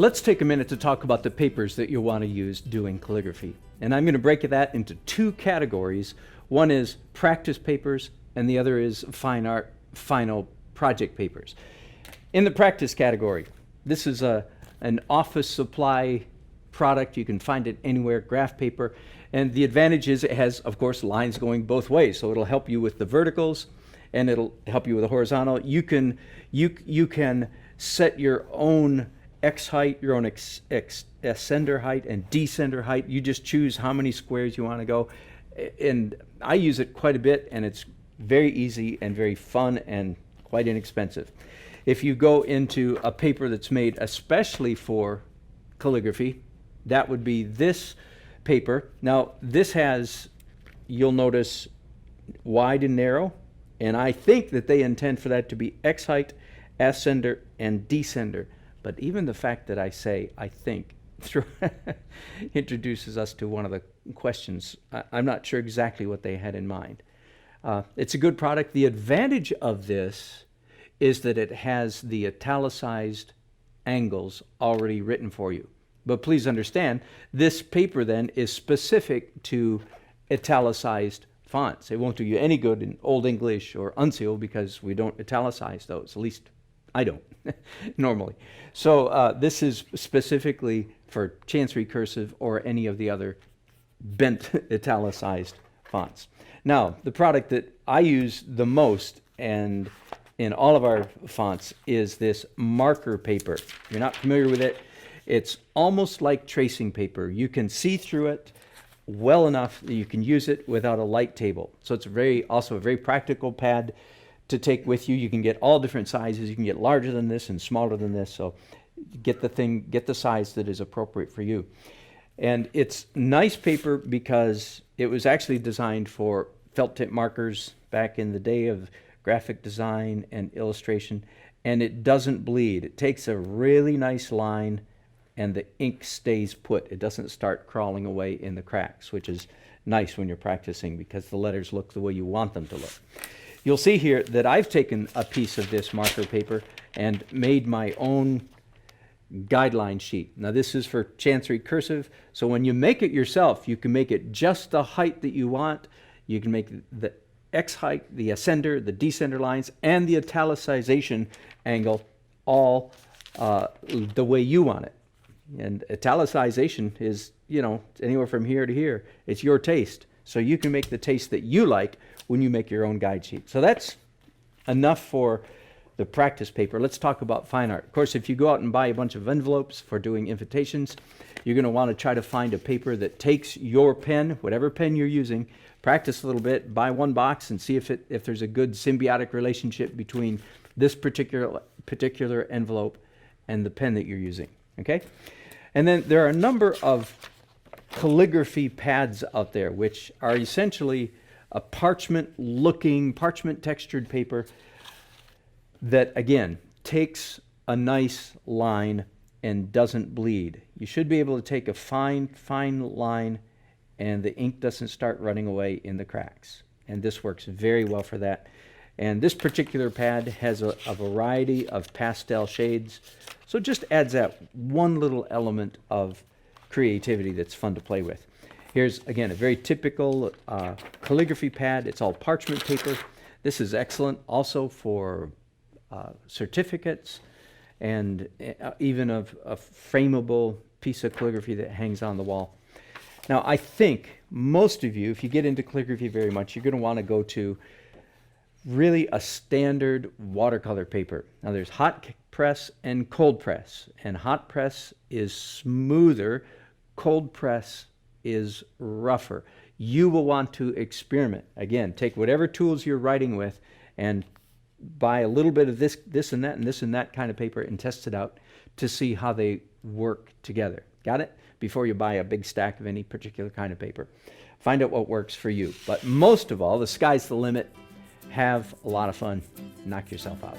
Let's take a minute to talk about the papers that you'll want to use doing calligraphy. And I'm going to break that into two categories. One is practice papers, and the other is fine art, final project papers. In the practice category, this is an office supply product. You can find it anywhere, graph paper. And the advantage is it has, of course, lines going both ways. So it'll help you with the verticals, and it'll help you with the horizontal. You can set your own X height, your own ascender height and descender height. You just choose how many squares you want to go. And I use it quite a bit, and it's very easy and very fun and quite inexpensive. If you go into a paper that's made especially for calligraphy, that would be this paper. Now, this has, you'll notice, wide and narrow, and I think that they intend for that to be X height, ascender, and descender. But even the fact that I say I think introduces us to one of the questions. I'm not sure exactly what they had in mind. It's a good product. The advantage of this is that it has the italicized angles already written for you. But please understand, this paper then is specific to italicized fonts. It won't do you any good in Old English or Uncial because we don't italicize those, at least I don't normally. So this is specifically for Chancery Cursive or any of the other bent italicized fonts. Now, the product that I use the most and in all of our fonts is this marker paper. If you're not familiar with it, it's almost like tracing paper. You can see through it well enough that you can use it without a light table. So it's also a very practical pad to take with you. You can get all different sizes. You can get larger than this and smaller than this. So get the size that is appropriate for you. And it's nice paper because it was actually designed for felt tip markers back in the day of graphic design and illustration, and it doesn't bleed. It takes a really nice line and the ink stays put. It doesn't start crawling away in the cracks, which is nice when you're practicing because the letters look the way you want them to look. You'll see here that I've taken a piece of this marker paper and made my own guideline sheet. Now this is for Chancery Cursive, so when you make it yourself, you can make it just the height that you want. You can make the X height, the ascender, the descender lines, and the italicization angle all the way you want it. And italicization is, anywhere from here to here. It's your taste. So you can make the taste that you like when you make your own guide sheet. So that's enough for the practice paper. Let's talk about fine art. Of course, if you go out and buy a bunch of envelopes for doing invitations, you're going to want to try to find a paper that takes your pen, whatever pen you're using, practice a little bit, buy one box and see if there's a good symbiotic relationship between this particular envelope and the pen that you're using. Okay? And then there are a number of calligraphy pads out there which are essentially a parchment textured paper that again takes a nice line and doesn't bleed. You should be able to take a fine line and the ink doesn't start running away in the cracks. And this works very well for that. And this particular pad has a variety of pastel shades, so it just adds that one little element of creativity that's fun to play with. Here's, again, a very typical calligraphy pad. It's all parchment paper. This is excellent also for certificates and even a frameable piece of calligraphy that hangs on the wall. Now, I think most of you, if you get into calligraphy very much, you're going to want to go to really a standard watercolor paper. Now, there's hot press and cold press, and hot press is smoother, cold press is rougher. You will want to experiment. Again, take whatever tools you're writing with and buy a little bit of this and that and this and that kind of paper and test it out to see how they work together. Got it? Before you buy a big stack of any particular kind of paper. Find out what works for you. But most of all, the sky's the limit. Have a lot of fun. Knock yourself out.